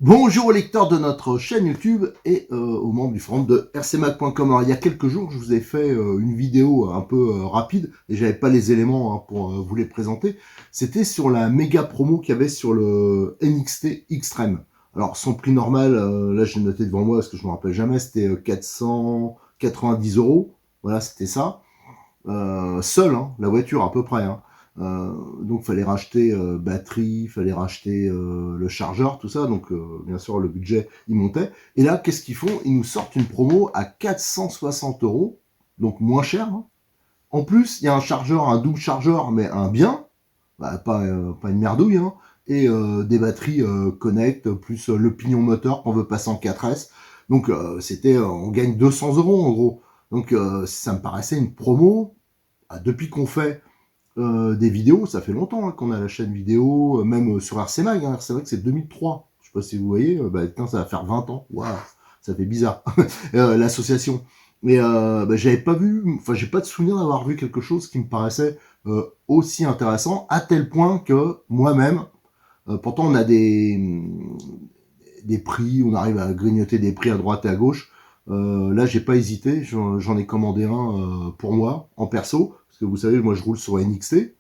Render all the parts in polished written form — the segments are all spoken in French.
Bonjour aux lecteurs de notre chaîne YouTube et aux membres du forum de rcmac.com. Alors il y a quelques jours, je vous ai fait une vidéo un peu rapide et j'avais pas les éléments pour vous les présenter. C'était sur la méga promo qu'il y avait sur le NXT Extreme. Alors son prix normal, là j'ai noté devant moi parce que je me rappelle jamais, c'était 490 euros. Voilà, c'était ça. Seul, hein, la voiture à peu près. Hein. Donc fallait racheter batterie, fallait racheter le chargeur, tout ça. Donc bien sûr le budget il montait. Et là qu'est-ce qu'ils font? Ils nous sortent une promo à 460 euros, donc moins cher. Hein. En plus il y a un chargeur, un double chargeur, mais un bien, bah, pas une merdouille. Hein. Et des batteries Connect plus le pignon moteur qu'on veut passer en 4S. Donc c'était, on gagne 200 euros en gros. Donc ça me paraissait une promo. Depuis qu'on fait des vidéos, ça fait longtemps hein, qu'on a la chaîne vidéo, même sur RC Mag. Hein. RC Mag, c'est 2003. Je sais pas si vous voyez, ça va faire 20 ans. Waouh, ça fait bizarre. L'association. Mais j'avais pas vu, enfin, j'ai pas de souvenir d'avoir vu quelque chose qui me paraissait aussi intéressant, à tel point que moi-même, pourtant on a des prix, on arrive à grignoter des prix à droite et à gauche. Là, j'ai pas hésité, j'en ai commandé un pour moi, en perso, parce que vous savez, moi je roule sur NXT,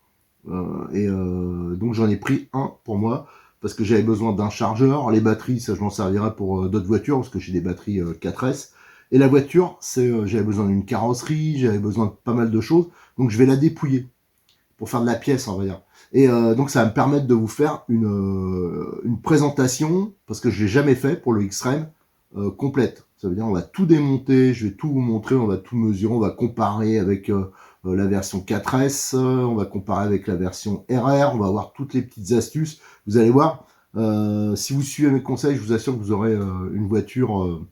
donc j'en ai pris un pour moi, parce que j'avais besoin d'un chargeur, les batteries, ça je m'en servirai pour d'autres voitures, parce que j'ai des batteries 4S, et la voiture, j'avais besoin d'une carrosserie, j'avais besoin de pas mal de choses, donc je vais la dépouiller pour faire de la pièce, on va dire. Et donc ça va me permettre de vous faire une présentation, parce que je l'ai jamais fait pour le X-Treme, complète. Ça veut dire on va tout démonter, je vais tout vous montrer, on va tout mesurer, on va comparer avec la version 4S, on va comparer avec la version RR, on va voir toutes les petites astuces. Vous allez voir, si vous suivez mes conseils, je vous assure que vous aurez une voiture.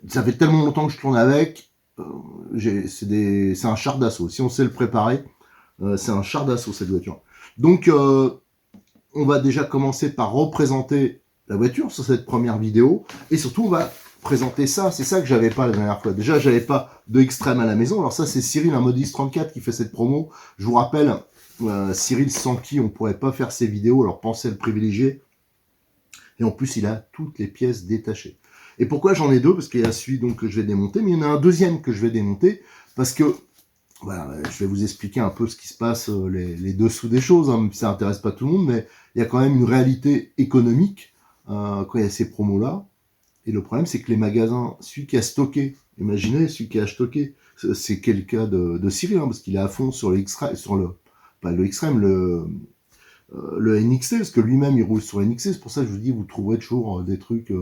Ça fait tellement longtemps que je tourne avec, c'est un char d'assaut. Si on sait le préparer, c'est un char d'assaut cette voiture. Donc on va déjà commencer par représenter la voiture sur cette première vidéo. Et surtout on va présenter ça. C'est ça que j'avais pas la dernière fois. Déjà j'avais pas de Extreme à la maison. Alors ça c'est Cyril, un Modis 34 qui fait cette promo. Je vous rappelle, Cyril sans qui on pourrait pas faire ces vidéos. Alors pensez à le privilégier. Et en plus il a toutes les pièces détachées. Et pourquoi j'en ai deux? Parce qu'il y a celui donc, que je vais démonter, mais il y en a un deuxième que je vais démonter, parce que voilà, je vais vous expliquer un peu ce qui se passe, les dessous des choses, hein, même si ça n'intéresse pas tout le monde, mais il y a quand même une réalité économique quand il y a ces promos-là. Et le problème, c'est que les magasins, celui qui a stocké, imaginez, celui qui a stocké, c'est quel cas de Cyril, hein, parce qu'il est à fond sur le X-Treme, pas le X-Treme, le NXT, parce que lui-même il roule sur NXT, c'est pour ça que je vous dis, vous trouverez toujours des trucs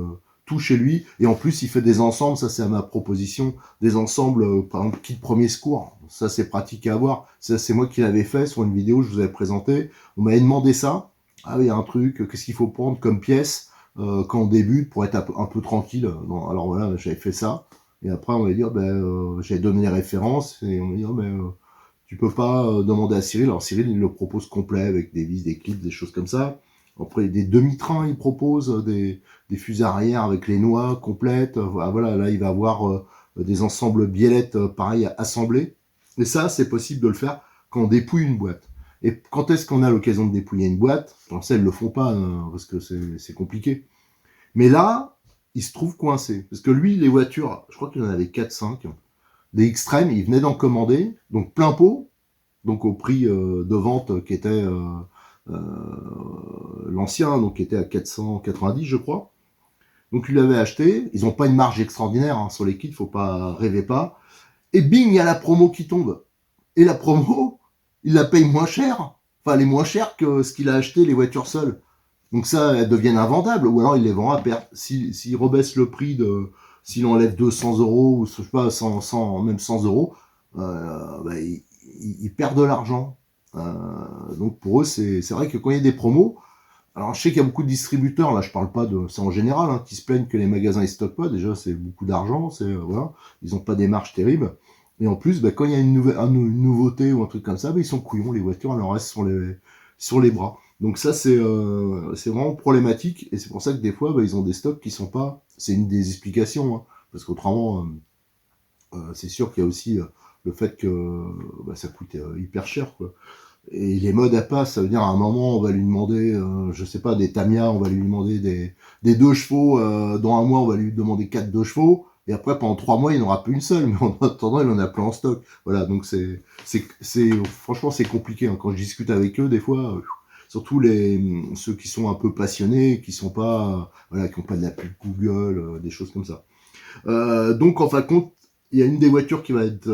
tout chez lui, et en plus il fait des ensembles, ça c'est à ma proposition, des ensembles, par exemple kit premier secours, ça c'est pratique à avoir, ça c'est moi qui l'avais fait sur une vidéo, je vous avais présenté, on m'avait demandé ça, ah oui, il y a un truc, qu'est-ce qu'il faut prendre comme pièce quand on débute pour être un peu tranquille, bon, alors voilà, j'avais fait ça, et après on va dire, j'avais donné les références, et on va dire, tu peux pas demander à Cyril. Alors Cyril, il le propose complet avec des vis, des clips, des choses comme ça. Après, des demi-trains, il propose des fusées arrière avec les noix complètes. Voilà, là, il va avoir des ensembles biellettes, pareil, assemblés. Et ça, c'est possible de le faire quand on dépouille une boîte. Et quand est-ce qu'on a l'occasion de dépouiller une boîte? Alors ça, ils le font pas, hein, parce que c'est compliqué. Mais là, il se trouve coincé. Parce que lui, les voitures, je crois qu'il en avait 4-5. Des Extrêmes, il venait d'en commander, donc plein pot, donc au prix de vente qui était euh, l'ancien, donc qui était à 490 je crois. Donc il l'avait acheté, ils n'ont pas une marge extraordinaire hein, sur les kits, faut pas rêver pas. Et bing, il y a la promo qui tombe. Et la promo, il la paye moins cher. Enfin, elle est moins chère que ce qu'il a acheté les voitures seules. Donc ça, elles deviennent invendables, ou alors il les vend à perte. S'il rebaisse le prix s'il enlève 200 euros, ou je sais pas, même 100 euros, ils perdent de l'argent. Donc pour eux, c'est vrai que quand il y a des promos, alors je sais qu'il y a beaucoup de distributeurs, là je parle pas de ça en général, hein, qui se plaignent que les magasins ils stockent pas, déjà c'est beaucoup d'argent, voilà, ils ont pas des marges terribles. Et en plus, quand il y a une nouveauté ou un truc comme ça, ils sont couillons, les voitures elles en restent sur les bras. Donc ça c'est vraiment problématique, et c'est pour ça que des fois ils ont des stocks qui sont pas. C'est une des explications, hein, parce qu'autrement c'est sûr qu'il y a aussi le fait que ça coûte hyper cher, quoi. Et les modes à pas, ça veut dire à un moment, on va lui demander, je sais pas, des Tamiya, on va lui demander des 2 chevaux, dans un mois, on va lui demander 4 2 chevaux, et après, pendant 3 mois, il n'en aura plus une seule, mais en attendant, il en a plein en stock. Voilà, donc franchement, c'est compliqué, hein. Quand je discute avec eux, des fois, surtout ceux qui sont un peu passionnés, qui sont pas, voilà, qui ont pas de la pub Google, des choses comme ça. Donc, en fin de compte, il y a une des voitures qui va être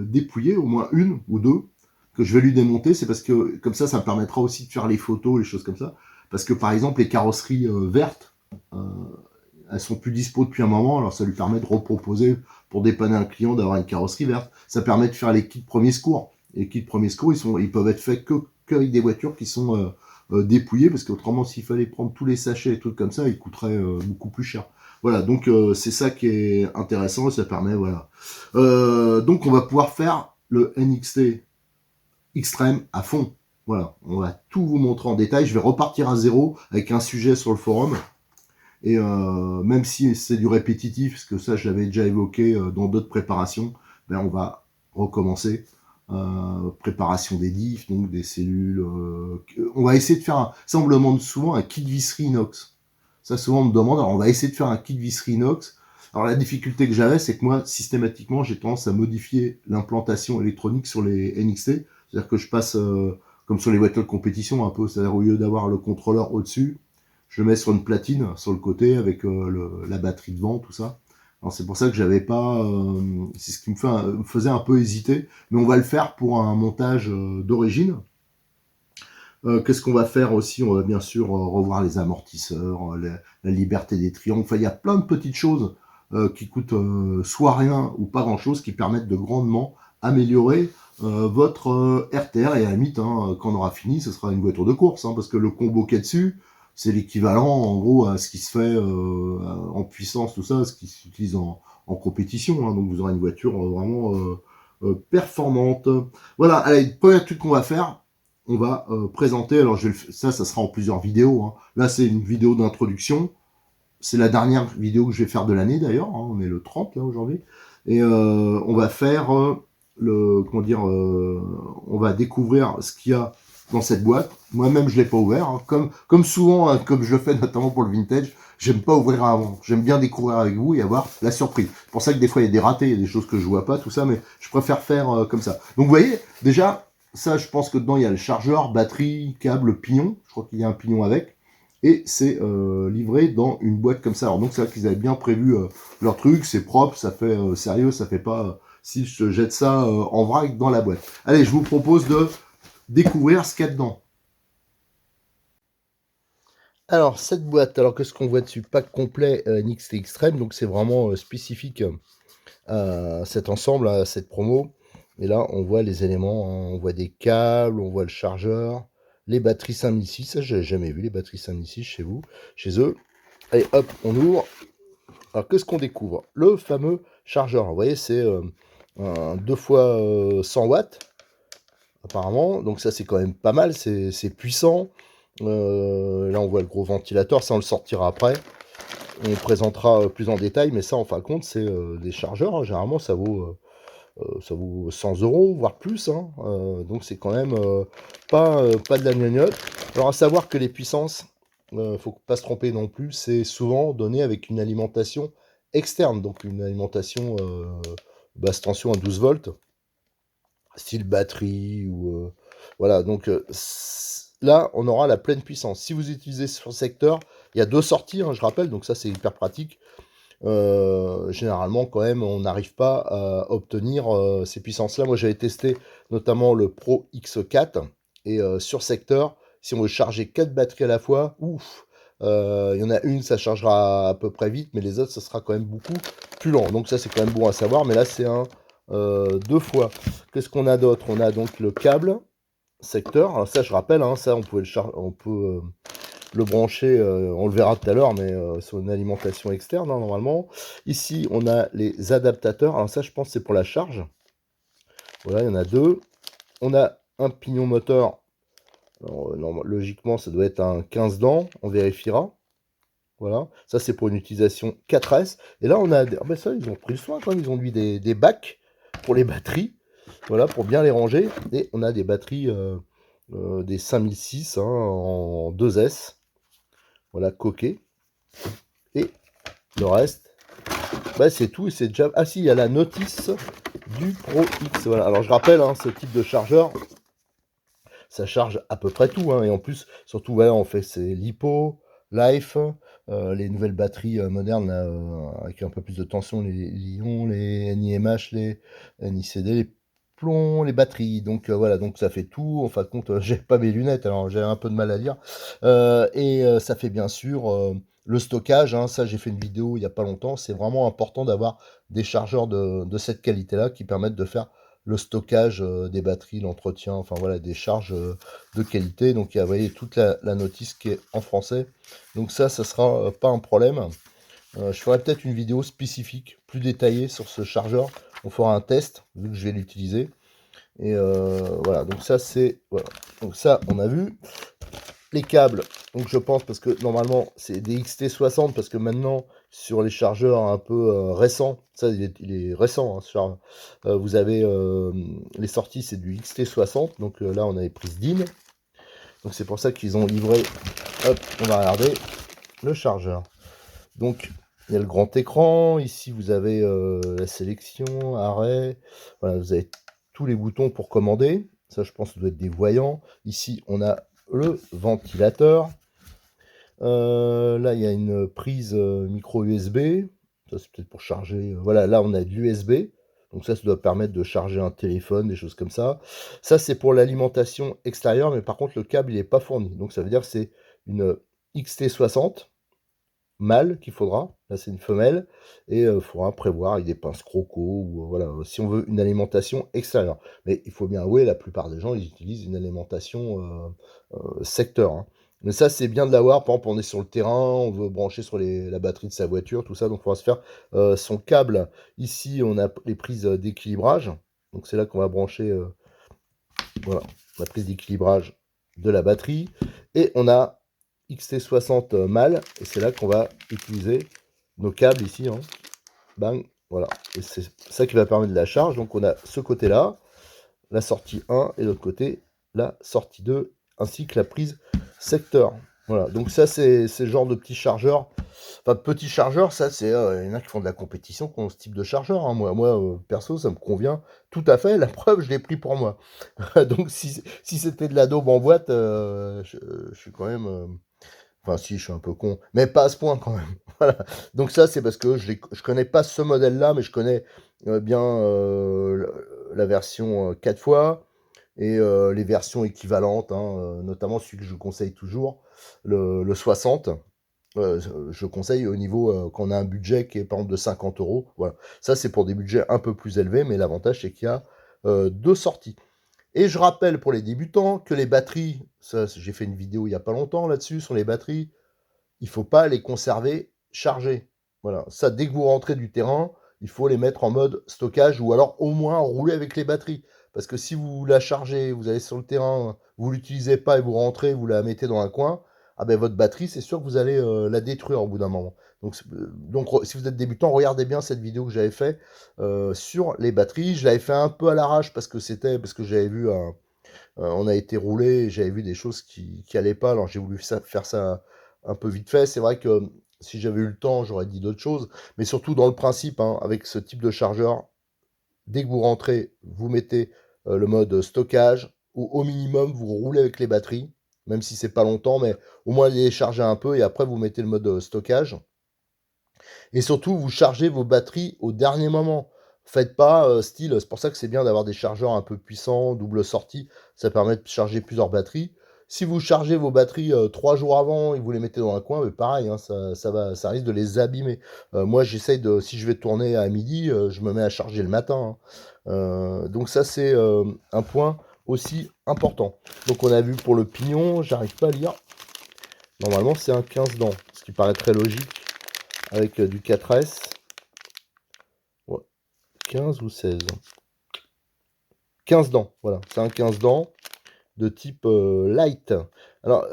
dépouillée, au moins une ou deux, que je vais lui démonter. C'est parce que, comme ça me permettra aussi de faire les photos, les choses comme ça. Parce que, par exemple, les carrosseries vertes, euh, elles sont plus dispo depuis un moment, alors ça lui permet de reproposer pour dépanner un client d'avoir une carrosserie verte. Ça permet de faire les kits premiers secours. Et les kits premiers secours, ils peuvent être faits qu'avec des voitures qui sont dépouillées, parce qu'autrement, s'il fallait prendre tous les sachets et trucs comme ça, ils coûteraient beaucoup plus cher. Voilà, donc c'est ça qui est intéressant, et ça permet, voilà. Donc on va pouvoir faire le NXT Extreme à fond. Voilà, on va tout vous montrer en détail. Je vais repartir à zéro avec un sujet sur le forum. Et même si c'est du répétitif, parce que ça je l'avais déjà évoqué dans d'autres préparations, ben on va recommencer. Préparation des diffs, donc des cellules. On va essayer de faire ça, on me demande souvent un kit visserie inox. Ça, souvent, on me demande. Alors, on va essayer de faire un kit visserie inox. Alors, la difficulté que j'avais, c'est que moi, systématiquement, j'ai tendance à modifier l'implantation électronique sur les NXT. C'est-à-dire que je passe, comme sur les voitures de compétition, un peu. C'est-à-dire, au lieu d'avoir le contrôleur au-dessus, je le mets sur une platine, sur le côté, avec la batterie devant, tout ça. Alors, c'est pour ça que j'avais pas. C'est ce qui me faisait un peu hésiter. Mais on va le faire pour un montage d'origine. Qu'est-ce qu'on va faire aussi? On va bien sûr revoir les amortisseurs, la liberté des triangles. Enfin, il y a plein de petites choses qui coûtent soit rien ou pas grand-chose, qui permettent de grandement améliorer votre RTR. Et à la limite, hein, quand on aura fini, ce sera une voiture de course, hein, parce que le combo qu'il y a dessus, c'est l'équivalent en gros à ce qui se fait en puissance, tout ça, ce qui s'utilise en compétition. Hein. Donc vous aurez une voiture vraiment performante. Voilà, allez, premier truc qu'on va faire, on va présenter, alors ça sera en plusieurs vidéos. Hein. Là, c'est une vidéo d'introduction. C'est la dernière vidéo que je vais faire de l'année d'ailleurs. Hein. On est le 30 là aujourd'hui. Et on va faire on va découvrir ce qu'il y a dans cette boîte. Moi-même, je l'ai pas ouvert. Hein. Comme souvent, hein, comme je le fais notamment pour le vintage, j'aime pas ouvrir avant. J'aime bien découvrir avec vous et avoir la surprise. C'est pour ça que des fois, il y a des ratés, il y a des choses que je vois pas, tout ça, mais je préfère faire comme ça. Donc, vous voyez, déjà, ça, je pense que dedans, il y a le chargeur, batterie, câble, pignon. Je crois qu'il y a un pignon avec. Et c'est livré dans une boîte comme ça. Alors donc, c'est vrai qu'ils avaient bien prévu leur truc. C'est propre, ça fait sérieux, ça fait pas si je jette ça en vrac dans la boîte. Allez, je vous propose de découvrir ce qu'il y a dedans. Alors, cette boîte, alors qu'est-ce qu'on voit dessus? Pack complet NXT Extreme, donc c'est vraiment spécifique à cet ensemble, à cette promo. Et là, on voit les éléments, hein. On voit des câbles, on voit le chargeur, les batteries 5006, ça j'ai jamais vu, les batteries 5006 chez vous, chez eux. Allez, hop, on ouvre. Alors, qu'est-ce qu'on découvre? Le fameux chargeur. Vous voyez, c'est un 2 fois 100 watts, apparemment. Donc ça, c'est quand même pas mal, c'est puissant. Là, on voit le gros ventilateur, ça, on le sortira après. On présentera plus en détail, mais ça, en fin de compte, c'est des chargeurs. Hein. Généralement, ça vaut 100 €, voire plus. Hein. Donc, c'est quand même pas de la gnognotte. Alors, à savoir que les puissances, faut pas se tromper non plus, c'est souvent donné avec une alimentation externe, donc une alimentation basse tension à 12 volts, style batterie ou voilà. Donc là, on aura la pleine puissance. Si vous utilisez sur le secteur, il y a 2 sorties, hein, je rappelle, donc ça c'est hyper pratique. Généralement, quand même, on n'arrive pas à obtenir ces puissances-là. Moi, j'avais testé notamment le Pro X4 et sur secteur, si on veut charger 4 batteries à la fois, ouf, il y en a une, ça chargera à peu près vite, mais les autres, ça sera quand même beaucoup plus lent. Donc ça, c'est quand même bon à savoir, mais là, c'est un 2 fois. Qu'est-ce qu'on a d'autre? On a donc le câble secteur. Alors ça, je rappelle, hein, ça, on peut le brancher, on le verra tout à l'heure, mais sur une alimentation externe, hein, normalement. Ici, on a les adaptateurs. Alors ça, je pense, c'est pour la charge. Voilà, il y en a 2. On a un pignon moteur. Alors, logiquement, ça doit être un 15 dents. On vérifiera. Voilà. Ça, c'est pour une utilisation 4S. Et là, on a... Ah ben ça, ils ont pris le soin quand même. Ils ont mis des bacs pour les batteries. Voilà, pour bien les ranger. Et on a des batteries des 5006 hein, en 2S. Voilà, coquet. Et le reste, bah, c'est tout. Et c'est déjà... Ah si, il y a la notice du Pro X. Voilà. Alors je rappelle, hein, ce type de chargeur, ça charge à peu près tout. Hein, et en plus, surtout, voilà, on fait c'est LiPo, Life, les nouvelles batteries modernes là, avec un peu plus de tension, les Li-ion, les NiMH, les NiCd, les plombs, les batteries. Donc voilà, donc ça fait tout. En fin de compte, j'ai pas mes lunettes, alors j'ai un peu de mal à lire. Ça fait bien sûr le stockage. Hein, ça, j'ai fait une vidéo il y a pas longtemps. C'est vraiment important d'avoir des chargeurs de cette qualité-là qui permettent de faire le stockage des batteries, l'entretien, enfin voilà, des charges de qualité. Donc il y a, vous voyez, toute la notice qui est en français. Donc ça sera pas un problème. Je ferai peut-être une vidéo spécifique, plus détaillée sur ce chargeur. On fera un test, vu que je vais l'utiliser. Et voilà, donc ça c'est... Voilà. Donc ça, on a vu. Les câbles, donc je pense, parce que normalement c'est des XT60, parce que maintenant sur les chargeurs un peu récents, ça il est récent, hein, vous avez les sorties, c'est du XT60, donc là on a les prises DIN, donc c'est pour ça qu'ils ont livré, hop, on va regarder le chargeur. Donc il y a le grand écran, ici vous avez la sélection, arrêt, voilà, vous avez tous les boutons pour commander, ça je pense que ça doit être des voyants. Ici on a le ventilateur. Là, il y a une prise micro USB. Ça, c'est peut-être pour charger. Voilà, là, on a de l'USB. Donc ça doit permettre de charger un téléphone, des choses comme ça. Ça, c'est pour l'alimentation extérieure, mais par contre, le câble, il n'est pas fourni. Donc ça veut dire que c'est une XT60 mâle qu'il faudra. Là, c'est une femelle. Et il faudra prévoir avec des pinces croco, ou voilà, si on veut une alimentation extérieure. Mais il faut bien avouer, la plupart des gens, ils utilisent une alimentation secteur. Hein. Mais ça, c'est bien de l'avoir. Par exemple, on est sur le terrain, on veut brancher sur la batterie de sa voiture, tout ça. Donc, on va se faire son câble. Ici, on a les prises d'équilibrage. Donc, c'est là qu'on va brancher voilà, la prise d'équilibrage de la batterie. Et on a XT60 mâle. Et c'est là qu'on va utiliser nos câbles ici. Hein. Bang, voilà. Et c'est ça qui va permettre de la charge. Donc, on a ce côté-là, la sortie 1, et l'autre côté, la sortie 2, ainsi que la prise secteur. Voilà, donc ça c'est le genre de petit chargeur. Enfin, petit chargeur, ça c'est... il y en a qui font de la compétition qui ont ce type de chargeur. Hein. Moi perso, ça me convient tout à fait. La preuve, je l'ai pris pour moi. Donc si c'était de la daube en boîte, je suis quand même... Enfin si, je suis un peu con. Mais pas à ce point quand même. Voilà. Donc ça, c'est parce que je connais pas ce modèle-là, mais je connais bien la version 4 fois et les versions équivalentes, hein, notamment celui que je conseille toujours, le 60. Je conseille au niveau quand on a un budget qui est par exemple de 50 euros. Voilà. Ça, c'est pour des budgets un peu plus élevés, mais l'avantage, c'est qu'il y a deux sorties. Et je rappelle pour les débutants que les batteries, ça, j'ai fait une vidéo il n'y a pas longtemps là-dessus, sur les batteries, il ne faut pas les conserver chargées. Voilà. Ça, dès que vous rentrez du terrain, il faut les mettre en mode stockage ou alors au moins rouler avec les batteries. Parce que si vous la chargez, vous allez sur le terrain, vous l'utilisez pas et vous rentrez, vous la mettez dans un coin, ah ben votre batterie, c'est sûr que vous allez la détruire au bout d'un moment. Donc, si vous êtes débutant, regardez bien cette vidéo que j'avais fait sur les batteries. Je l'avais fait un peu à l'arrache parce que j'avais vu on a été roulé et j'avais vu des choses qui allaient pas. Alors j'ai voulu faire ça un peu vite fait. C'est vrai que si j'avais eu le temps, j'aurais dit d'autres choses. Mais surtout dans le principe, hein, avec ce type de chargeur, dès que vous rentrez, vous mettez le mode stockage, ou au minimum, vous roulez avec les batteries, même si c'est pas longtemps, mais au moins les charger un peu, et après vous mettez le mode stockage. Et surtout, vous chargez vos batteries au dernier moment. Faites pas style, c'est pour ça que c'est bien d'avoir des chargeurs un peu puissants, double sortie, ça permet de charger plusieurs batteries. Si vous chargez vos batteries 3 jours avant et vous les mettez dans un coin, mais pareil, hein, ça risque de les abîmer. Moi, j'essaye de, si je vais tourner à midi, je me mets à charger le matin. Hein. Donc ça, c'est un point aussi important. Donc on a vu pour le pignon, j'arrive pas à lire. Normalement, c'est un 15 dents, ce qui paraît très logique avec du 4S. Ouais, 15 ou 16. 15 dents, voilà. C'est un 15 dents de type light. Alors,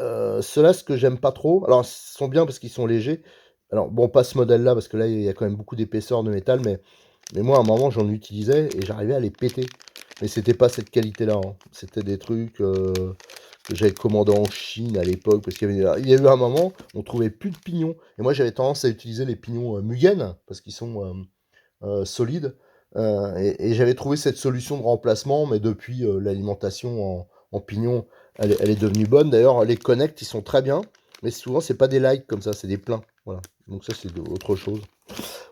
ceux-là, ce que j'aime pas trop, alors, ils sont bien parce qu'ils sont légers. Alors, bon, pas ce modèle-là, parce que là, il y a quand même beaucoup d'épaisseur de métal, mais moi, à un moment, j'en utilisais et j'arrivais à les péter. Mais c'était pas cette qualité-là. Hein. C'était des trucs... que j'avais commandé en Chine à l'époque, parce il y a eu un moment, on trouvait plus de pignons. Et moi, j'avais tendance à utiliser les pignons Mugen, parce qu'ils sont solides. Et j'avais trouvé cette solution de remplacement, mais depuis, l'alimentation en pignons, elle est devenue bonne. D'ailleurs, les connects, ils sont très bien, mais souvent, c'est pas des lights comme ça, c'est des pleins. Voilà. Donc ça, c'est autre chose.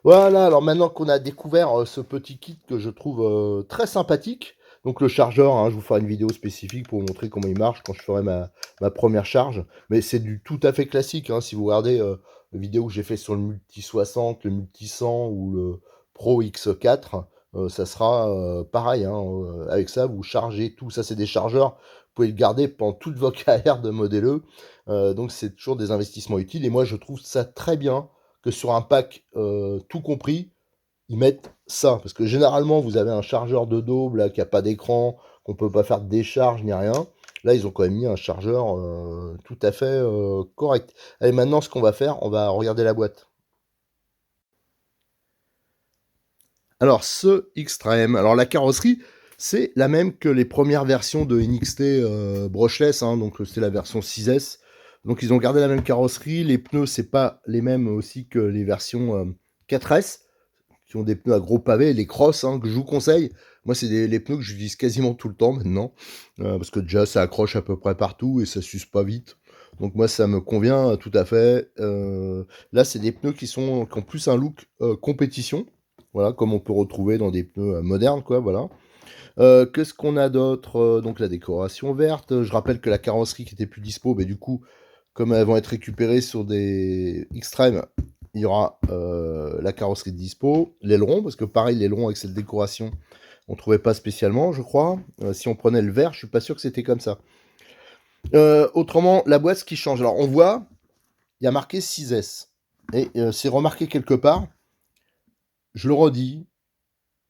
Voilà, alors maintenant qu'on a découvert ce petit kit que je trouve très sympathique, donc le chargeur, hein, je vous ferai une vidéo spécifique pour vous montrer comment il marche quand je ferai ma première charge, mais c'est du tout à fait classique, hein, si vous regardez la vidéo que j'ai fait sur le Multi 60, le Multi 100 ou le Pro X4, ça sera pareil, hein, avec ça vous chargez tout, ça c'est des chargeurs, vous pouvez le garder pendant toute votre carrière de modéleux, donc c'est toujours des investissements utiles, et moi je trouve ça très bien que sur un pack tout compris, ils mettent ça. Parce que généralement, vous avez un chargeur de daube là, qui n'a pas d'écran, qu'on peut pas faire de décharge ni rien. Là, ils ont quand même mis un chargeur tout à fait correct. Allez, maintenant, ce qu'on va faire, on va regarder la boîte. Alors, ce X-Treme, alors la carrosserie, c'est la même que les premières versions de NXT brushless, hein, donc c'était la version 6S. Donc ils ont gardé la même carrosserie, les pneus c'est pas les mêmes aussi que les versions 4S, qui ont des pneus à gros pavés, les Cross, hein, que je vous conseille. Moi c'est les pneus que j'utilise quasiment tout le temps maintenant, parce que déjà ça accroche à peu près partout et ça s'use pas vite. Donc moi ça me convient tout à fait. Là c'est des pneus qui ont plus un look compétition. Voilà, comme on peut retrouver dans des pneus modernes, quoi, voilà. Qu'est-ce qu'on a d'autre? Donc la décoration verte. Je rappelle que la carrosserie qui était plus dispo, mais du coup, comme elles vont être récupérées sur des Extreme, il y aura la carrosserie de dispo. L'aileron, parce que pareil, l'aileron avec cette décoration, on trouvait pas spécialement, je crois. Si on prenait le vert, je suis pas sûr que c'était comme ça. Autrement, la boîte, ce qui change. Alors, on voit, il y a marqué 6S. Et c'est remarqué quelque part. Je le redis,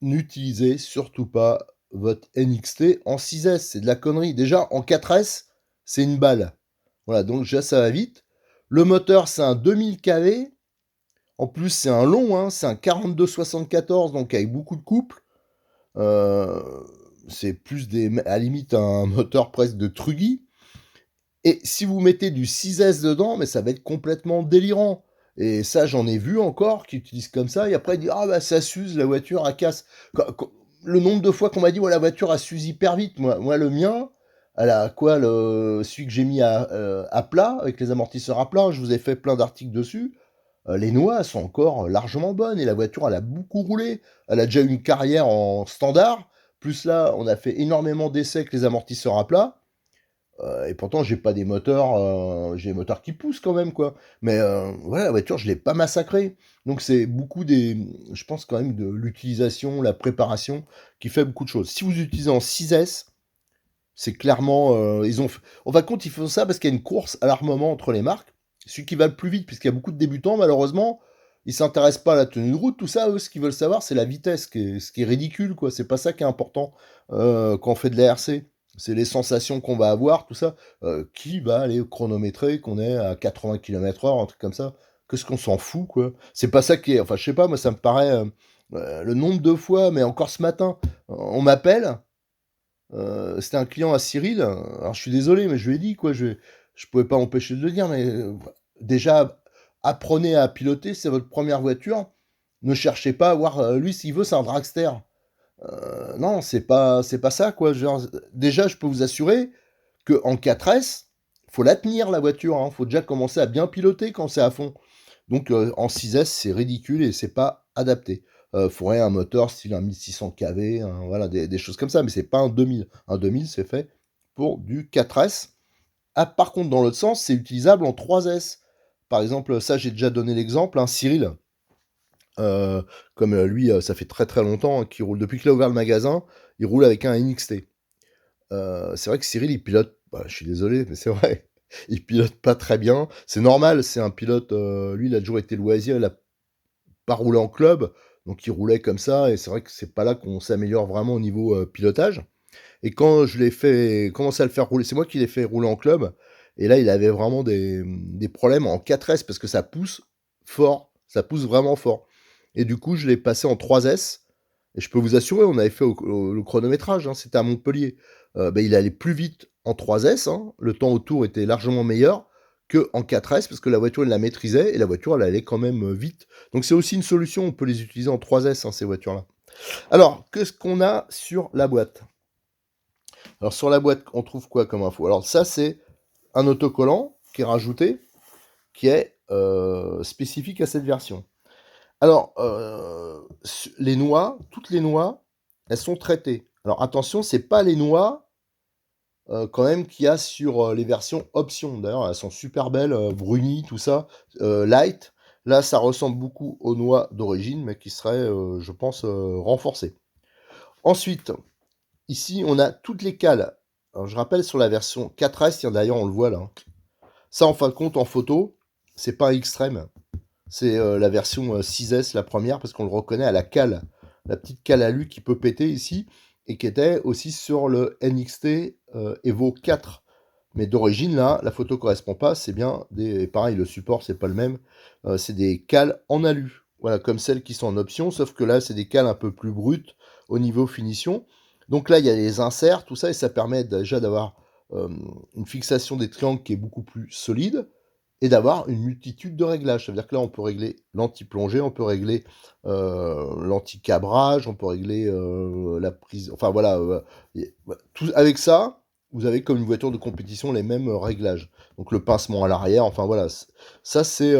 n'utilisez surtout pas votre NXT en 6S, c'est de la connerie. Déjà, en 4S, c'est une balle. Voilà, donc déjà, ça va vite. Le moteur, c'est un 2000 kV. En plus, c'est un long, hein, c'est un 4274, donc avec beaucoup de couple. Euh, c'est plus à la limite un moteur presque de Trugy. Et si vous mettez du 6S dedans, mais ça va être complètement délirant. Et ça, j'en ai vu encore qui utilisent comme ça. Et après, ils disent ah bah ça s'use, la voiture, elle casse. Le nombre de fois qu'on m'a dit, ouais, la voiture, elle s'use hyper vite. Moi, le mien, elle a quoi, celui que j'ai mis à plat, avec les amortisseurs à plat, je vous ai fait plein d'articles dessus. Les noix elles sont encore largement bonnes. Et la voiture, elle a beaucoup roulé. Elle a déjà eu une carrière en standard. Plus là, on a fait énormément d'essais avec les amortisseurs à plat. Et pourtant, j'ai pas des moteurs, j'ai des moteurs qui poussent quand même, quoi. Mais voilà, la voiture, je l'ai pas massacrée. Donc c'est beaucoup je pense quand même de l'utilisation, la préparation qui fait beaucoup de choses. Si vous utilisez en 6S, c'est clairement, en fin de compte, ils font ça parce qu'il y a une course à l'armement entre les marques. Celui qui va le plus vite, puisqu'il y a beaucoup de débutants, malheureusement, ils s'intéressent pas à la tenue de route. Tout ça, eux, ce qu'ils veulent savoir, c'est la vitesse, ce qui est ridicule, quoi. C'est pas ça qui est important quand on fait de la RC. C'est les sensations qu'on va avoir, tout ça. Qui va aller chronométrer qu'on est à 80 km/h, un truc comme ça? Qu'est-ce qu'on s'en fout, quoi? C'est pas ça qui est. Enfin, je sais pas, moi, ça me paraît. Le nombre de fois, mais encore ce matin, on m'appelle. C'était un client à Cyril. Alors, je suis désolé, mais je lui ai dit, quoi. Je pouvais pas empêcher de le dire, mais déjà, apprenez à piloter, c'est votre première voiture. Ne cherchez pas à voir. Lui, s'il veut, c'est un dragster. Non, c'est pas ça, quoi. Genre, déjà, je peux vous assurer que en 4S, faut la tenir, la voiture. Hein. Faut déjà commencer à bien piloter quand c'est à fond. Donc, en 6S, c'est ridicule et c'est pas adapté. Faudrait un moteur style un 1600 kV, voilà, des choses comme ça, mais c'est pas un 2000. Un 2000, c'est fait pour du 4S. Ah, par contre, dans l'autre sens, c'est utilisable en 3S. Par exemple, ça, j'ai déjà donné l'exemple, Cyril. Comme lui, ça fait très très longtemps qu'il roule. Depuis qu'il a ouvert le magasin, il roule avec un NXT. C'est vrai que Cyril, il pilote. Bah, je suis désolé, mais c'est vrai. Il pilote pas très bien. C'est normal, c'est un pilote. Lui, il a toujours été loisir. Il a pas roulé en club. Donc, il roulait comme ça. Et c'est vrai que c'est pas là qu'on s'améliore vraiment au niveau pilotage. Et quand je l'ai fait commencer à le faire rouler, c'est moi qui l'ai fait rouler en club. Et là, il avait vraiment des problèmes en 4S parce que ça pousse fort. Ça pousse vraiment fort. Et du coup, je l'ai passé en 3S. Et je peux vous assurer, on avait fait le chronométrage, hein, c'était à Montpellier. Il allait plus vite en 3S, hein, le temps autour était largement meilleur qu'en 4S, parce que la voiture, elle la maîtrisait, et la voiture, elle allait quand même vite. Donc c'est aussi une solution, on peut les utiliser en 3S, hein, ces voitures-là. Alors, qu'est-ce qu'on a sur la boîte? Alors sur la boîte, on trouve quoi comme info? Alors ça, c'est un autocollant qui est rajouté, qui est spécifique à cette version. Alors, les noix, toutes les noix, elles sont traitées. Alors attention, c'est pas les noix quand même qu'il y a sur les versions options. D'ailleurs, elles sont super belles, brunies, tout ça, light. Là, ça ressemble beaucoup aux noix d'origine, mais qui seraient, je pense, renforcées. Ensuite, ici, on a toutes les cales. Alors, je rappelle, sur la version 4S, d'ailleurs, on le voit là, hein. Ça, en fin de compte, en photo, c'est pas extrême. C'est la version 6S, la première, parce qu'on le reconnaît à la cale. La petite cale alu qui peut péter ici, et qui était aussi sur le NXT Evo 4. Mais d'origine, là, la photo correspond pas, c'est bien des... Pareil, le support, c'est pas le même. C'est des cales en alu. Voilà, comme celles qui sont en option, sauf que là, c'est des cales un peu plus brutes au niveau finition. Donc là, il y a les inserts, tout ça, et ça permet déjà d'avoir une fixation des triangles qui est beaucoup plus solide, et d'avoir une multitude de réglages. Ça veut dire que là, on peut régler l'anti-plongée, on peut régler l'anti-cabrage, on peut régler la prise... Enfin, voilà. Tout, avec ça, vous avez comme une voiture de compétition les mêmes réglages. Donc, le pincement à l'arrière, enfin, voilà. Ça, c'est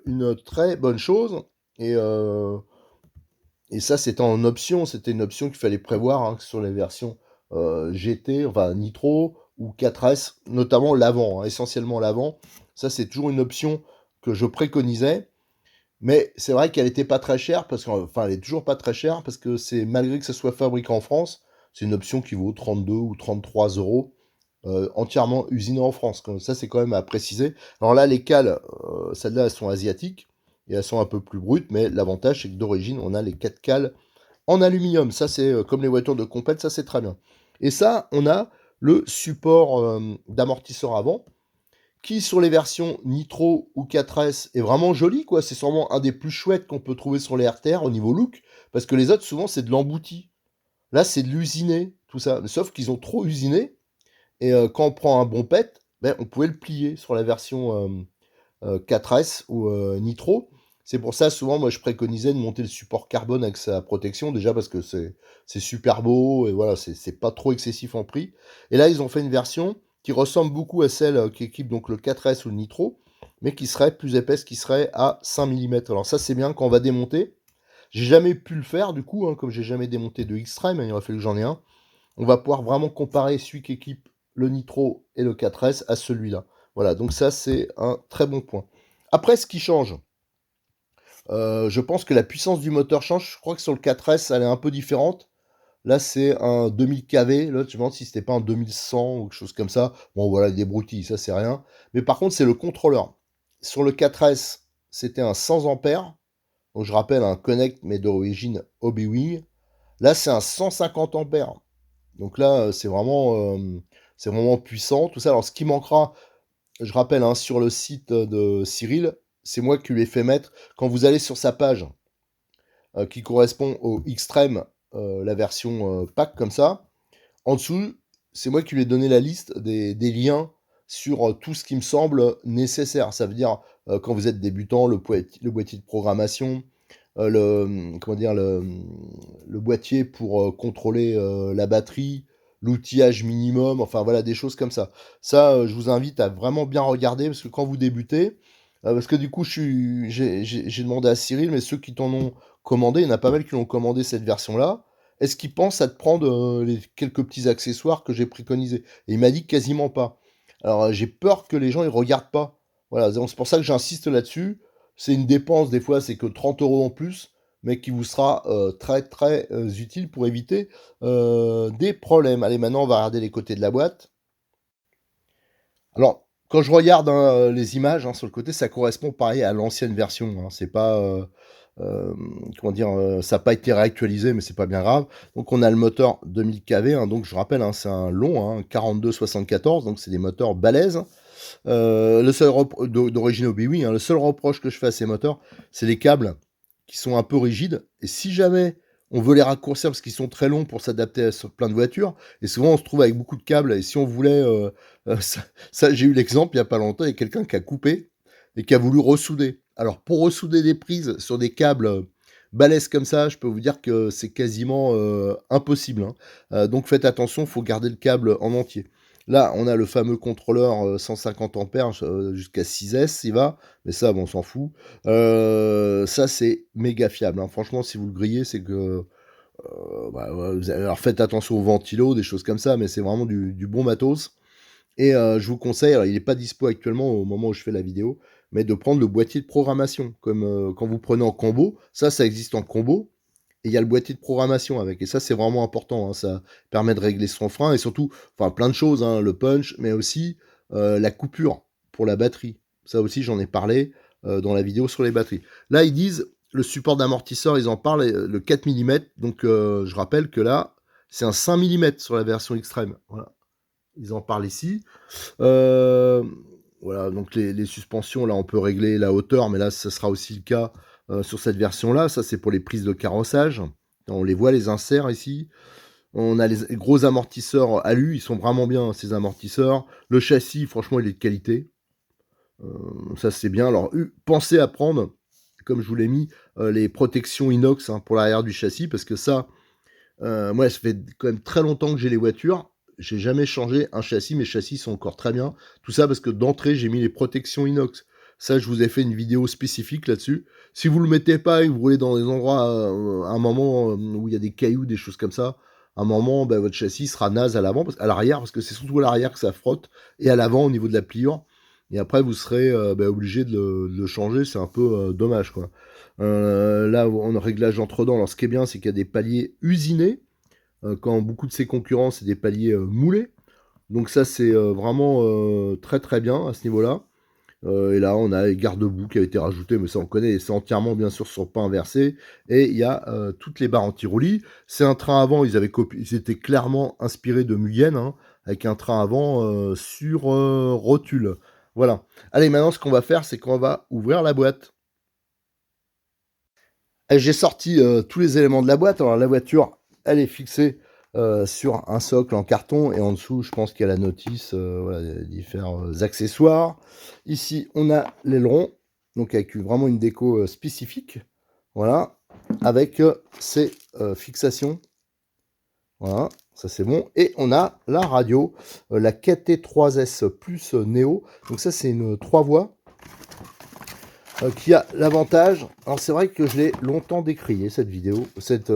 une très bonne chose. Et, et ça, c'était en option. C'était une option qu'il fallait prévoir, hein, sur les versions GT, enfin, Nitro ou 4S, notamment l'avant, hein, essentiellement l'avant. Ça, c'est toujours une option que je préconisais. Mais c'est vrai qu'elle n'était pas très chère, parce que, enfin, elle est toujours pas très chère, parce que c'est, malgré que ce soit fabriqué en France, c'est une option qui vaut 32 ou 33 euros, entièrement usinée en France. Ça, c'est quand même à préciser. Alors là, les cales, celles-là, elles sont asiatiques, et elles sont un peu plus brutes, mais l'avantage, c'est que d'origine, on a les 4 cales en aluminium. Ça, c'est comme les voitures de compète, ça, c'est très bien. Et ça, on a le support d'amortisseur avant, qui sur les versions Nitro ou 4S est vraiment joli, quoi. C'est sûrement un des plus chouettes qu'on peut trouver sur les RTR au niveau look, parce que les autres, souvent, c'est de l'embouti. Là, c'est de l'usiné, tout ça. Sauf qu'ils ont trop usiné, et quand on prend un bon pet, ben, on pouvait le plier sur la version 4S ou Nitro. C'est pour ça, souvent, moi, je préconisais de monter le support carbone avec sa protection, déjà parce que c'est super beau, et voilà, c'est pas trop excessif en prix. Et là, ils ont fait une version qui ressemble beaucoup à celle qui équipe donc le 4S ou le Nitro, mais qui serait plus épaisse, qui serait à 5 mm. Alors ça, c'est bien quand on va démonter. J'ai jamais pu le faire, du coup, hein, comme j'ai jamais démonté de X-Treme, il aurait fallu que j'en ai un. On va pouvoir vraiment comparer celui qui équipe le Nitro et le 4S à celui-là. Voilà, donc ça, c'est un très bon point. Après, ce qui change, je pense que la puissance du moteur change. Je crois que sur le 4S, elle est un peu différente. Là, c'est un 2000 kV. Là, je me demande si c'était pas un 2100 ou quelque chose comme ça. Bon, voilà, des broutilles, ça, c'est rien. Mais par contre, c'est le contrôleur. Sur le 4S, c'était un 100 ampères. Donc, je rappelle, un Connect, mais d'origine Hobby-Wing. Là, c'est un 150 ampères. Donc là, c'est vraiment puissant. Tout ça. Alors, ce qui manquera, je rappelle, hein, sur le site de Cyril, c'est moi qui lui ai fait mettre, quand vous allez sur sa page qui correspond au Xtreme, la version pack comme ça, en dessous, c'est moi qui lui ai donné la liste des liens sur tout ce qui me semble nécessaire. Ça veut dire, quand vous êtes débutant, le boîtier de programmation, comment dire, le boîtier pour contrôler la batterie, l'outillage minimum, enfin voilà, des choses comme ça. Ça, je vous invite à vraiment bien regarder, parce que quand vous débutez, parce que du coup, j'ai demandé à Cyril, mais ceux qui t'en ont commandé, il y en a pas mal qui l'ont commandé cette version-là. Est-ce qu'ils pensent à te prendre les quelques petits accessoires que j'ai préconisés? Et il m'a dit quasiment pas. Alors, j'ai peur que les gens ils regardent pas. Voilà, donc c'est pour ça que j'insiste là-dessus. C'est une dépense, des fois, c'est que 30 euros en plus, mais qui vous sera très très utile pour éviter des problèmes. Allez, maintenant, on va regarder les côtés de la boîte. Alors, quand je regarde, hein, les images, hein, sur le côté, ça correspond pareil à l'ancienne version, hein. C'est pas, comment dire, ça n'a pas été réactualisé, mais c'est pas bien grave. Donc, on a le moteur 2000 kV, hein, donc je rappelle, hein, c'est un long, hein, 42-74, donc c'est des moteurs balèzes. Le seul d'origine Hobby, hein, le seul reproche que je fais à ces moteurs, c'est les câbles qui sont un peu rigides. Et si jamais on veut les raccourcir parce qu'ils sont très longs pour s'adapter sur plein de voitures. Et souvent, on se trouve avec beaucoup de câbles. Et si on voulait... ça, j'ai eu l'exemple il n'y a pas longtemps, il y a quelqu'un qui a coupé et qui a voulu ressouder. Alors, pour ressouder des prises sur des câbles balèzes comme ça, je peux vous dire que c'est quasiment impossible, hein. Donc, faites attention, il faut garder le câble en entier. Là, on a le fameux contrôleur 150 ampères jusqu'à 6S, il va. Mais ça, bon, on s'en fout. Ça, c'est méga fiable, hein. Franchement, si vous le grillez, c'est que... alors, faites attention aux ventilos, des choses comme ça, mais c'est vraiment du bon matos. Et je vous conseille, alors il n'est pas dispo actuellement au moment où je fais la vidéo, mais de prendre le boîtier de programmation, comme quand vous prenez en combo. Ça existe en combo. Et il y a le boîtier de programmation avec. Et ça, c'est vraiment important, hein. Ça permet de régler son frein et surtout, enfin, plein de choses, hein, le punch, mais aussi la coupure pour la batterie. Ça aussi, j'en ai parlé dans la vidéo sur les batteries. Là, ils disent, le support d'amortisseur, ils en parlent, le 4 mm. Donc, je rappelle que là, c'est un 5 mm sur la version extrême. Voilà. Ils en parlent ici. Voilà, donc les suspensions, là, on peut régler la hauteur, mais là, ça sera aussi le cas sur cette version-là. Ça, c'est pour les prises de carrossage. On les voit, les inserts ici. On a les gros amortisseurs alu, ils sont vraiment bien, ces amortisseurs. Le châssis, franchement, il est de qualité. Ça, c'est bien. Alors, pensez à prendre, comme je vous l'ai mis, les protections inox, hein, pour l'arrière du châssis, parce que ça, moi, ça fait quand même très longtemps que j'ai les voitures. J'ai jamais changé un châssis, mes châssis sont encore très bien. Tout ça parce que d'entrée, j'ai mis les protections inox. Ça, je vous ai fait une vidéo spécifique là-dessus. Si vous le mettez pas et que vous roulez dans des endroits, à un moment où il y a des cailloux, des choses comme ça, à un moment, ben, votre châssis sera naze à l'avant, à l'arrière, parce que c'est surtout à l'arrière que ça frotte, et à l'avant au niveau de la pliure. Et après, vous serez obligé de le changer. C'est un peu dommage, quoi. Là, on a réglage entre-dents. Alors, ce qui est bien, c'est qu'il y a des paliers usinés. Quand beaucoup de ses concurrents, c'est des paliers moulés. Donc ça, c'est vraiment très très bien à ce niveau-là. Et là, on a les garde-boue qui a été rajouté, mais ça on connaît, c'est entièrement bien sûr sur pas inversé. Et il y a toutes les barres anti-roulis. C'est un train avant, ils étaient clairement inspirés de Mugen, hein, avec un train avant sur rotule. Voilà. Allez, maintenant ce qu'on va faire, c'est qu'on va ouvrir la boîte. J'ai sorti tous les éléments de la boîte. Alors la voiture, elle est fixée sur un socle en carton et en dessous, je pense qu'il y a la notice, voilà, différents accessoires. Ici, on a l'aileron, donc avec vraiment une déco spécifique, voilà, avec ces fixations. Voilà, ça c'est bon. Et on a la radio, la KT3S Plus Neo. Donc ça, c'est une 3 voies. Qui a l'avantage, alors c'est vrai que je l'ai longtemps décrié cette vidéo, cette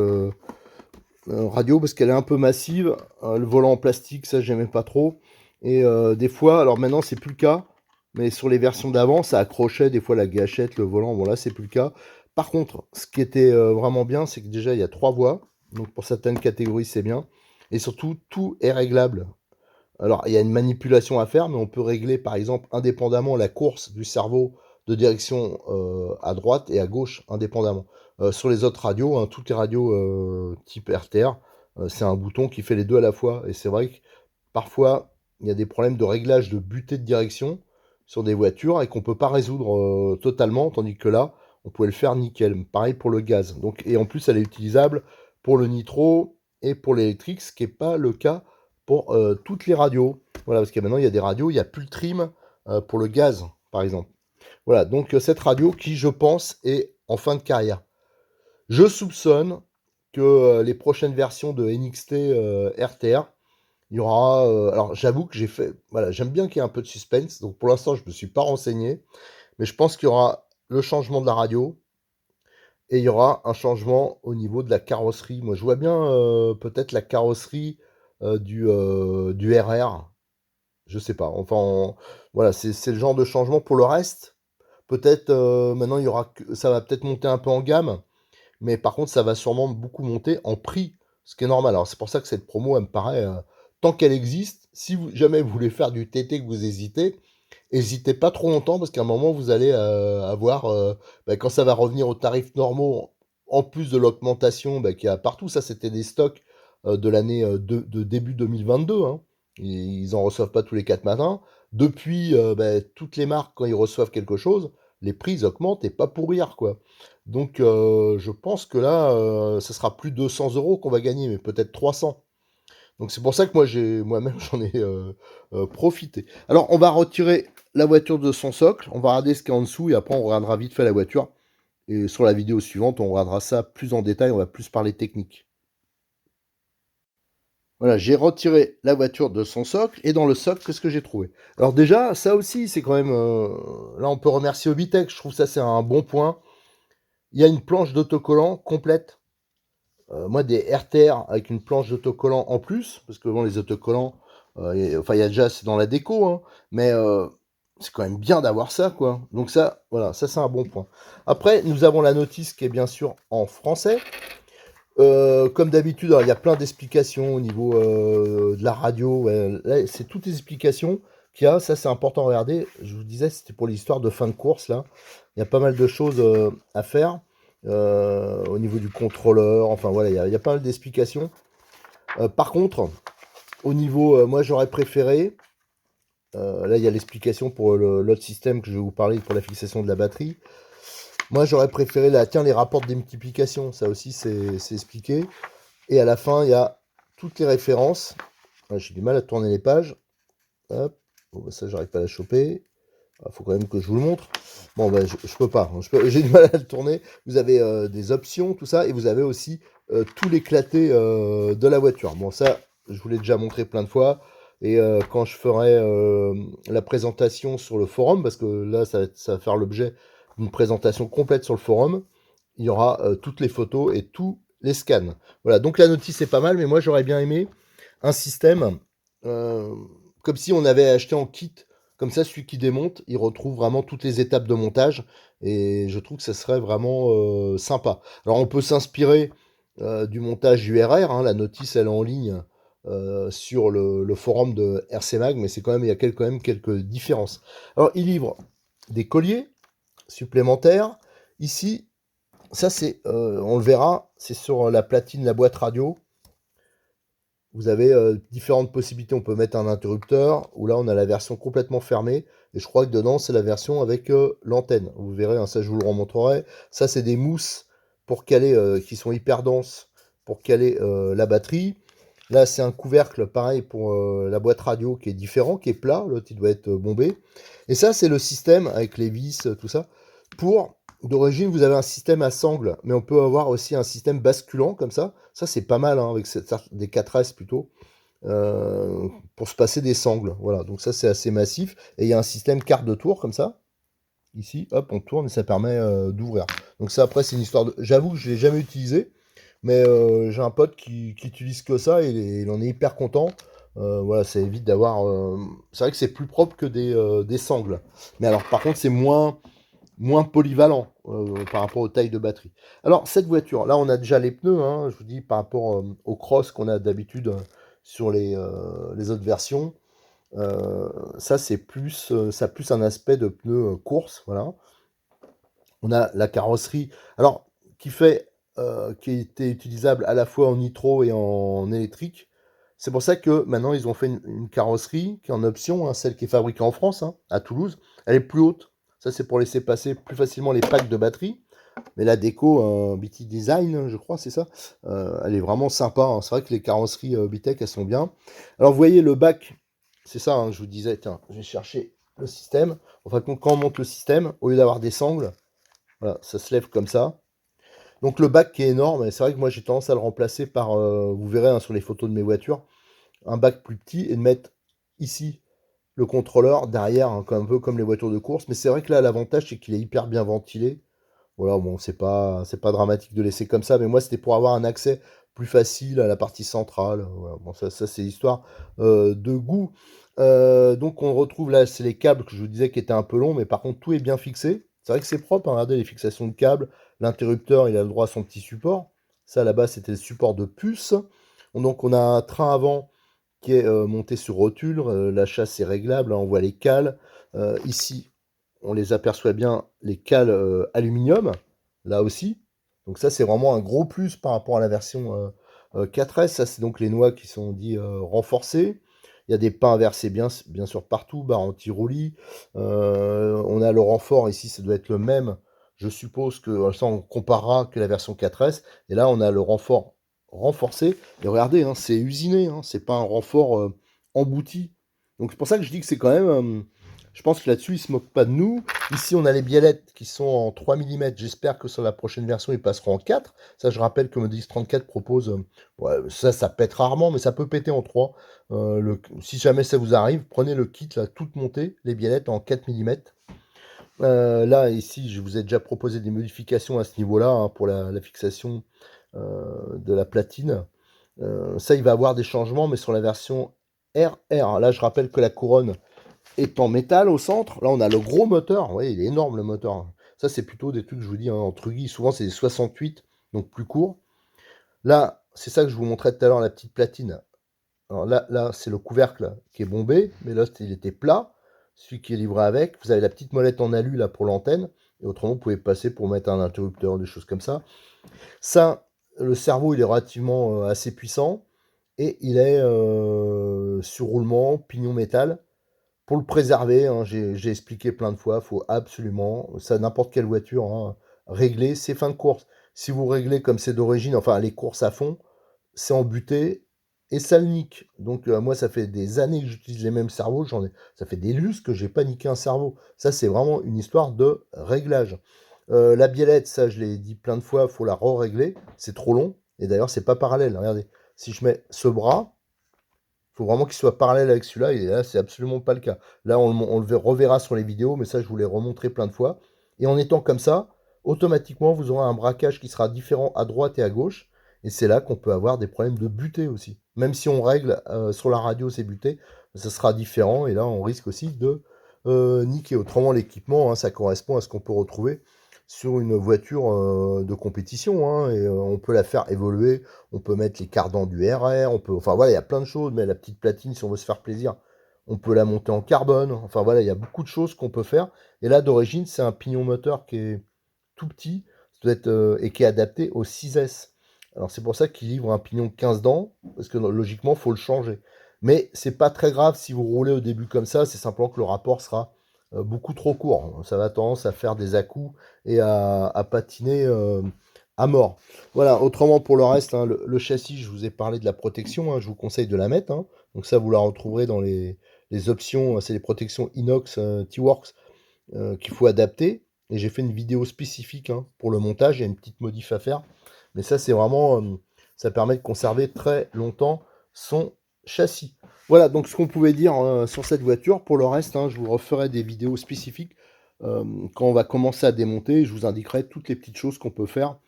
radio, parce qu'elle est un peu massive, le volant en plastique, ça j'aimais pas trop, et des fois, alors maintenant c'est plus le cas, mais sur les versions d'avant, ça accrochait des fois la gâchette, le volant, bon là c'est plus le cas. Par contre, ce qui était vraiment bien, c'est que déjà il y a 3 voies, donc pour certaines catégories c'est bien, et surtout tout est réglable. Alors il y a une manipulation à faire, mais on peut régler par exemple indépendamment la course du cerveau de direction à droite et à gauche indépendamment. Sur les autres radios, hein, toutes les radios type RTR, c'est un bouton qui fait les deux à la fois. Et c'est vrai que parfois, il y a des problèmes de réglage de butée de direction sur des voitures et qu'on ne peut pas résoudre totalement, tandis que là, on pouvait le faire nickel. Pareil pour le gaz. Donc, et en plus, elle est utilisable pour le nitro et pour l'électrique, ce qui n'est pas le cas pour toutes les radios. Voilà, parce que maintenant, il y a des radios, il n'y a plus de trim pour le gaz, par exemple. Voilà, donc cette radio qui, je pense, est en fin de carrière. Je soupçonne que les prochaines versions de NXT RTR, il y aura... alors j'avoue que voilà, j'aime bien qu'il y ait un peu de suspense, donc pour l'instant je ne me suis pas renseigné, mais je pense qu'il y aura le changement de la radio, et il y aura un changement au niveau de la carrosserie. Moi je vois bien peut-être la carrosserie du RR, je sais pas, enfin voilà, c'est le genre de changement. Pour le reste, peut-être maintenant ça va peut-être monter un peu en gamme, mais par contre ça va sûrement beaucoup monter en prix, ce qui est normal. Alors c'est pour ça que cette promo, elle me paraît, tant qu'elle existe, si jamais vous voulez faire du TT, que vous hésitez pas trop longtemps, parce qu'à un moment vous allez avoir, quand ça va revenir aux tarifs normaux, en plus de l'augmentation qu'il y a partout. Ça c'était des stocks de l'année de début 2022, hein. Ils en reçoivent pas tous les 4 matins. Depuis, toutes les marques, quand ils reçoivent quelque chose, les prix augmentent et pas pour rire, quoi. Donc, je pense que là, ça sera plus de 200 € qu'on va gagner, mais peut-être 300. Donc c'est pour ça que moi-même, j'en ai profité. Alors, on va retirer la voiture de son socle, on va regarder ce qu'il y a en dessous, et après, on regardera vite fait la voiture. Et sur la vidéo suivante, on regardera ça plus en détail, on va plus parler technique. Voilà, j'ai retiré la voiture de son socle, et dans le socle, qu'est-ce que j'ai trouvé? Alors déjà, ça aussi, c'est quand même... là, on peut remercier Obitech, je trouve ça, c'est un bon point. Il y a une planche d'autocollant complète. Moi, des RTR avec une planche d'autocollant en plus, parce que bon, les autocollants, enfin, il y a déjà, c'est dans la déco, hein, mais c'est quand même bien d'avoir ça, quoi. Donc ça, voilà, ça c'est un bon point. Après, nous avons la notice qui est bien sûr en français. Comme d'habitude, alors, il y a plein d'explications au niveau de la radio. Ouais. Là, c'est toutes les explications qu'il y a. Ça, c'est important à regarder. Je vous disais, c'était pour l'histoire de fin de course, là. Il y a pas mal de choses à faire au niveau du contrôleur. Enfin, voilà, il y a pas mal d'explications. Par contre, au niveau, moi, j'aurais préféré... là, il y a l'explication pour l'autre système que je vais vous parler pour la fixation de la batterie. Moi, j'aurais préféré les rapports de démultiplication. Ça aussi, c'est expliqué. Et à la fin, il y a toutes les références. J'ai du mal à tourner les pages. Hop. Bon, bah, ça, j'arrive pas à la choper. Il faut quand même que je vous le montre. Bon, bah, je peux pas. J'ai du mal à le tourner. Vous avez des options, tout ça. Et vous avez aussi tout l'éclaté de la voiture. Bon, ça, je vous l'ai déjà montré plein de fois. Et quand je ferai la présentation sur le forum, parce que là, ça va faire l'objet d'une présentation complète sur le forum, il y aura toutes les photos et tous les scans. Voilà, donc la notice est pas mal, mais moi j'aurais bien aimé un système euh, comme si on avait acheté en kit. Comme ça, celui qui démonte, il retrouve vraiment toutes les étapes de montage. Et je trouve que ça serait vraiment sympa. Alors on peut s'inspirer du montage URR. Hein, la notice, elle est en ligne sur le forum de RC Mag, mais c'est quand même, il y a quand même quelques différences. Alors, il livre des colliers supplémentaires. Ici, ça c'est, on le verra, c'est sur la platine, la boîte radio. Vous avez différentes possibilités. On peut mettre un interrupteur, ou là on a la version complètement fermée. Et je crois que dedans c'est la version avec l'antenne. Vous verrez, hein, ça je vous le remontrerai. Ça c'est des mousses pour caler, qui sont hyper denses pour caler la batterie. Là c'est un couvercle pareil pour la boîte radio qui est différent, qui est plat. L'autre il doit être bombé. Et ça c'est le système avec les vis, tout ça. Pour D'origine, vous avez un système à sangle, mais on peut avoir aussi un système basculant comme ça. Ça, c'est pas mal, hein, avec des 4S plutôt, pour se passer des sangles. Voilà, donc ça, c'est assez massif. Et il y a un système quart de tour comme ça. Ici, hop, on tourne et ça permet d'ouvrir. Donc ça, après, c'est une histoire de... J'avoue que je l'ai jamais utilisé, mais j'ai un pote qui utilise que ça et il en est hyper content. Voilà, ça évite d'avoir... C'est vrai que c'est plus propre que des sangles. Mais alors, par contre, c'est moins polyvalent par rapport aux tailles de batterie. Alors, cette voiture, là, on a déjà les pneus, hein, je vous dis, par rapport au cross qu'on a d'habitude sur les autres versions. Ça, c'est plus, ça a plus un aspect de pneus course, voilà. On a la carrosserie, alors, qui était utilisable à la fois en nitro et en électrique. C'est pour ça que maintenant, ils ont fait une carrosserie qui est en option, hein, celle qui est fabriquée en France, hein, à Toulouse. Elle est plus haute. Ça, c'est pour laisser passer plus facilement les packs de batterie. Mais la déco, BT Design, je crois, c'est ça. Elle est vraiment sympa. Hein. C'est vrai que les carrosseries Bitech, elles sont bien. Alors, vous voyez le bac, c'est ça, hein, je vous disais, tiens, je vais chercher le système. En fait, quand on monte le système, au lieu d'avoir des sangles, voilà, ça se lève comme ça. Donc le bac qui est énorme, et c'est vrai que moi j'ai tendance à le remplacer par, vous verrez hein, sur les photos de mes voitures, un bac plus petit et de mettre ici le contrôleur derrière, hein, un peu comme les voitures de course. Mais c'est vrai que là, l'avantage, c'est qu'il est hyper bien ventilé. Voilà, bon, c'est pas dramatique de laisser comme ça, mais moi, c'était pour avoir un accès plus facile à la partie centrale. Voilà, bon, ça c'est l'histoire de goût. Donc, on retrouve là, c'est les câbles que je vous disais qui étaient un peu longs, mais par contre, tout est bien fixé. C'est vrai que c'est propre, hein, regardez les fixations de câbles. L'interrupteur, il a le droit à son petit support. Ça, là-bas, c'était le support de puce. Donc, on a un train avant qui est monté sur rotule. La chasse est réglable, hein, on voit les cales. Ici, on les aperçoit bien, les cales aluminium, là aussi. Donc ça, c'est vraiment un gros plus par rapport à la version 4S. Ça, c'est donc les noix qui sont dit renforcées. Il y a des pins inversés bien sûr partout, barre anti-roulis. On a le renfort ici, ça doit être le même. je suppose que ça, on comparera que la version 4S. Et là, on a le renfort renforcé. Et regardez, hein, c'est usiné, hein, c'est pas un renfort embouti. Donc c'est pour ça que je dis que c'est quand même... je pense que là-dessus, ils se moquent pas de nous. Ici, on a les biellettes qui sont en 3 mm. J'espère que sur la prochaine version, ils passeront en 4. Ça, je rappelle que Model X34 propose... ouais, ça pète rarement, mais ça peut péter en 3. Si jamais ça vous arrive, prenez le kit, là, toute montée, les biellettes en 4 mm. Là, ici, je vous ai déjà proposé des modifications à ce niveau-là, hein, pour la fixation de la platine. Ça, il va avoir des changements, mais sur la version RR. Là, je rappelle que la couronne est en métal au centre. Là, on a le gros moteur. Vous voyez, il est énorme, le moteur. Ça, c'est plutôt des trucs, je vous dis, hein, en Trugy. Souvent, c'est des 68, donc plus court. Là, c'est ça que je vous montrais tout à l'heure, la petite platine. Alors là c'est le couvercle qui est bombé, mais là, il était plat. Celui qui est livré avec. Vous avez la petite molette en alu là pour l'antenne. Et autrement, vous pouvez passer pour mettre un interrupteur, des choses comme ça. Ça, le cerveau, il est relativement assez puissant. Et il est sur roulement, pignon métal. Pour le préserver, hein, j'ai expliqué plein de fois, il faut absolument, ça n'importe quelle voiture, hein, régler ses fins de course. Si vous réglez comme c'est d'origine, enfin les courses à fond, c'est embuté et ça le nique. Donc moi, ça fait des années que j'utilise les mêmes cerveaux, ça fait des lustres que j'ai pas niqué un cerveau. Ça, c'est vraiment une histoire de réglage. La biellette, ça, je l'ai dit plein de fois, il faut la re-régler, c'est trop long. Et d'ailleurs, c'est pas parallèle. Regardez, si je mets ce bras, il faut vraiment qu'il soit parallèle avec celui-là, et là, c'est absolument pas le cas. Là, on le reverra sur les vidéos, mais ça, je vous l'ai remontré plein de fois. Et en étant comme ça, automatiquement, vous aurez un braquage qui sera différent à droite et à gauche, et c'est là qu'on peut avoir des problèmes de butée aussi. Même si on règle sur la radio c'est buté, ça sera différent, et là, on risque aussi de niquer. Autrement, l'équipement, hein, ça correspond à ce qu'on peut retrouver sur une voiture de compétition, hein, et on peut la faire évoluer, on peut mettre les cardans du RR, on peut, enfin voilà, il y a plein de choses, mais la petite platine, si on veut se faire plaisir, on peut la monter en carbone, enfin voilà, il y a beaucoup de choses qu'on peut faire, et là d'origine, c'est un pignon moteur qui est tout petit, ça doit être, et qui est adapté au 6S. Alors c'est pour ça qu'il livre un pignon de 15 dents, parce que logiquement, il faut le changer. Mais c'est pas très grave si vous roulez au début comme ça, c'est simplement que le rapport sera beaucoup trop court. Ça va tendance à faire des à-coups et à patiner à mort. Voilà, autrement pour le reste, hein, le châssis, je vous ai parlé de la protection, hein, je vous conseille de la mettre. Hein. Donc ça, vous la retrouverez dans les options, c'est les protections inox T-Works qu'il faut adapter. Et j'ai fait une vidéo spécifique, hein, pour le montage, il y a une petite modif à faire. Mais ça, c'est vraiment, ça permet de conserver très longtemps son châssis. Voilà, donc ce qu'on pouvait dire sur cette voiture. Pour le reste, hein, je vous referai des vidéos spécifiques quand on va commencer à démonter. Je vous indiquerai toutes les petites choses qu'on peut faire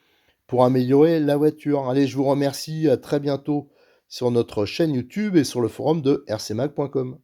pour améliorer la voiture. Allez, je vous remercie, à très bientôt sur notre chaîne YouTube et sur le forum de rcmag.com.